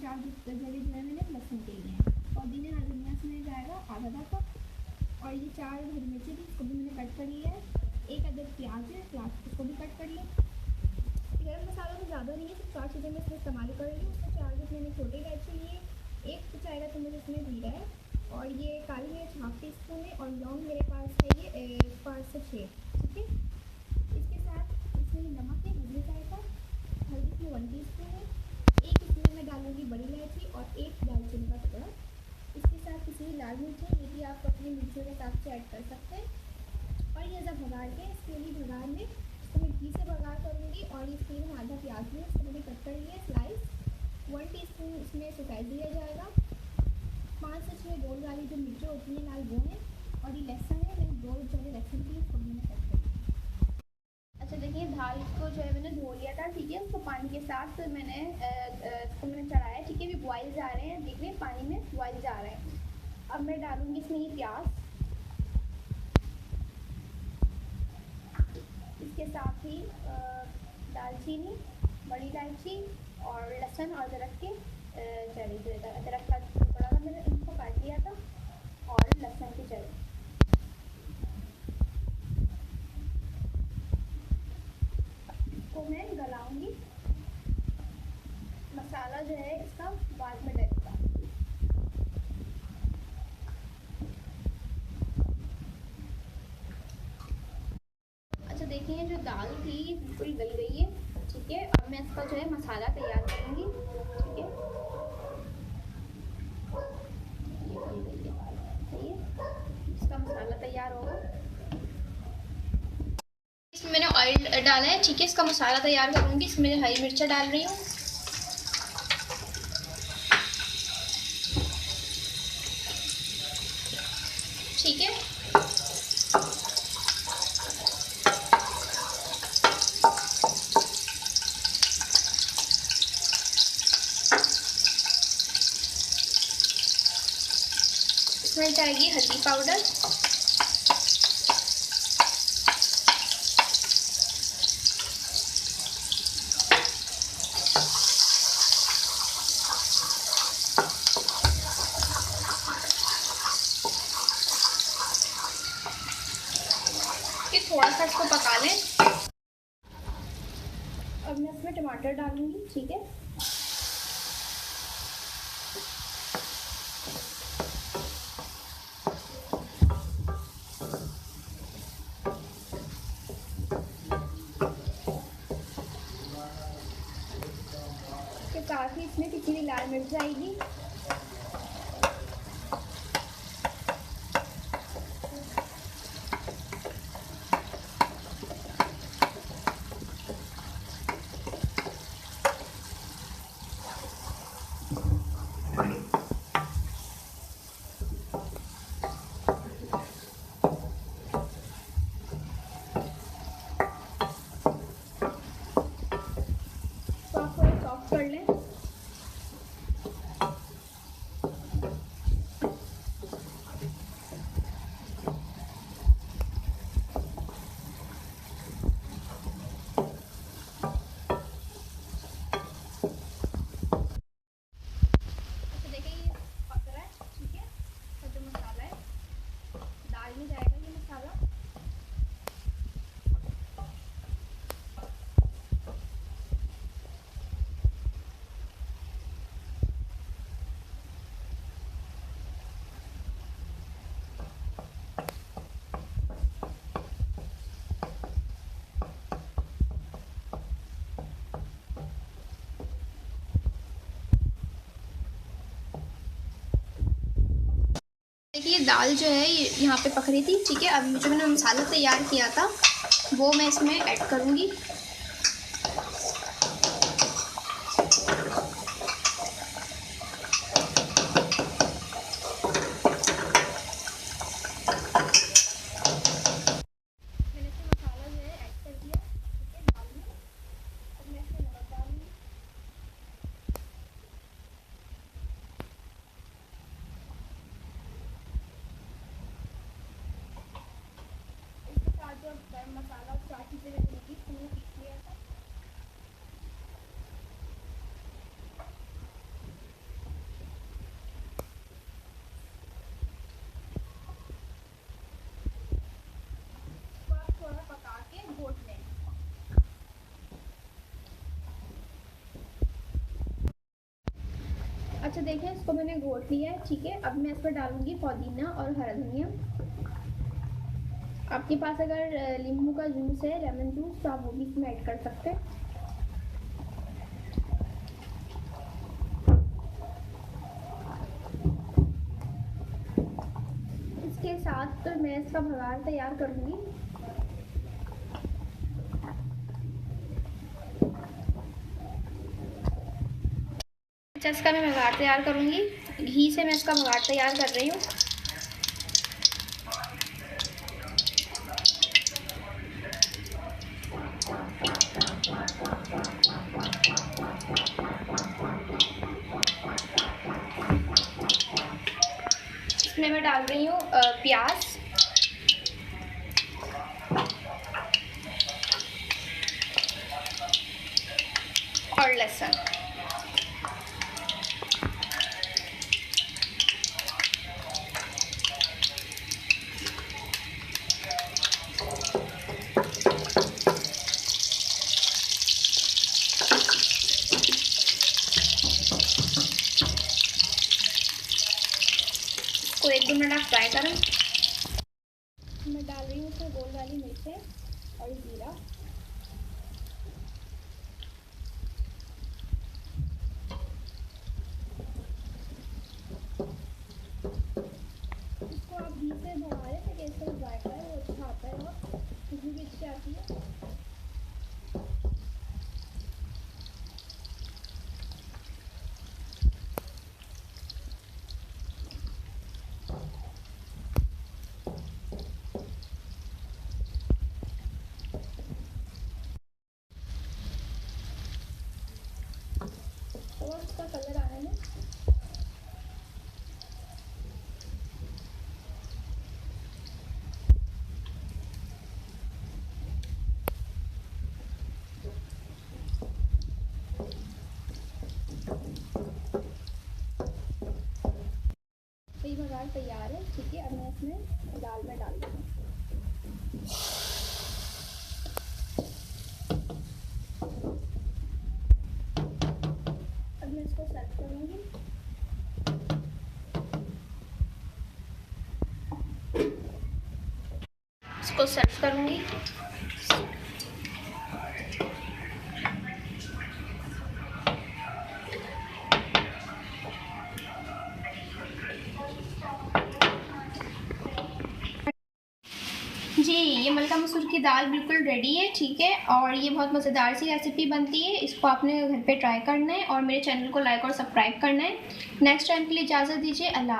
4 जगह जो है मैंने लहसुन के लिए हैं। पुदीना हरी धनिया इसमें जाएगा आधा कप। और ये 4 हरी मिर्ची थी, इसको भी मैंने कट कर लिया है। 1 अदरक प्याज है, प्याज इसको भी कट कर लिया। गरम मसाला तो ज़्यादा नहीं है, सिर्फ 4 चीज़ें मैं इसमें इस्तेमाल कर रही हूँ। उसमें 4 जो मैंने छोटे इलायची लिए, 1 चाय का चम्मच इसमें जीरा है, और ये काली मिर्च हाफ टी स्पून है, और लौंग मेरे पास है ये 5 से 6। ठीक है, इसके साथ इसमें नमक है, हल्दी जाएगा, हल्दी इसमें 1 टीस्पून है। 1 इसमें मैं डालूँगी बड़ी इलायची और 1 दालचीनी का टुकड़ा। इसके साथ किसी लाल मिर्च है, ये भी आप अपनी मिर्चियों के हिसाब से ऐड कर सकते हैं। और ये जब भगार के इसके लिए भगार में तो मैं घी से भगार करूँगी। और इसके लिए मैं आधा प्याज में इसको मैंने कट कर लिया स्लाइस। 1 टीस्पून इसमें सुखाई दिया जाएगा। 5 से 6 गोल वाली जो मिर्चें होती हैं लाल वो है, और ये लहसुन है, मैंने 2 जगह लहसुन की इसको मैंने कट कर लिया। अच्छा देखिए, दाल को जो है मैंने धो लिया था। ठीक है, उसको पानी के साथ मैंने इसको मैंने चढ़ाया। ठीक है, अभी बॉयल जा रहे हैं, देख रहे हैं पानी में बॉयल जा रहे हैं। अब मैं डालूँगी इसमें ये प्याज, इसके साथ ही दालचीनी, बड़ी इलायची और लहसुन और अदरक के अदरक का टुकड़ा था, मैंने इनको काट लिया था, और लहसुन की जड़ को मैं गलाऊंगी। मसाला जो है इसका बाद में डलेगा। अच्छा देखिए, जो दाल थी बिल्कुल गल गई है। ठीक है, अब मैं इसका जो है मसाला तैयार करूँगी। ठीक है, सही है, इसका मसाला तैयार होगा। इसमें मैंने ऑयल डाला है। ठीक है, इसका मसाला तैयार करूँगी। इसमें हरी मिर्चा डाल रही हूँ। ठीक है, इसमें जाएगी हल्दी पाउडर, थोड़ा सा इसको पका लें। अब मैं इसमें टमाटर डालूंगी। ठीक है, इसके साथ ही इसमें किसी भी लाल मिर्च आएगी। तो आप थोड़ा सॉफ्ट कर लें। देखिए, दाल जो है ये यहाँ पे पक रही थी। ठीक है, अब जो मैंने मसाला तैयार किया था वो मैं इसमें ऐड करूँगी। गरम मसाला और 4 चीज़ें मैंने ली, मैंने पीस लिया था। अच्छा देखें, इसको मैंने घोट लिया है, ठीक है। अब मैं इस पर डालूंगी पुदीना और हरा धनिया। आपके पास अगर नींबू का जूस है, लेमन जूस, तो आप वो भी इसमें ऐड कर सकते हैं। इसके साथ तो मैं इसका भगार तैयार करूंगी। अच्छा, इसका मैं भगार तैयार करूंगी। घी से मैं इसका भगार तैयार कर रही हूँ। इसमें मैं डाल रही हूँ प्याज और लहसुन। इसको 1-2 मिनट आप फ्राई करें। मैं डाल रही हूँ इसमें गोल वाली मिर्चें और जीरा। इसको आप घी से भगा लें ताकि इसका जो जायका है वो अच्छा आता है और खुशबू भी अच्छी आती है। और इसका कलर आने में ये भगार तैयार है, ठीक है। अब मैं इसमें दाल में डाल दूँगी। अब मैं इसको सर्व करूँगी। इसको सर्व करूँगी। जी, ये मलका मसूर की दाल बिल्कुल रेडी है, ठीक है। और ये बहुत मज़ेदार सी रेसिपी बनती है। इसको आपने घर पे ट्राई करना है और मेरे चैनल को लाइक और सब्सक्राइब करना है। नेक्स्ट टाइम के लिए इजाज़त दीजिए। अल्लाह।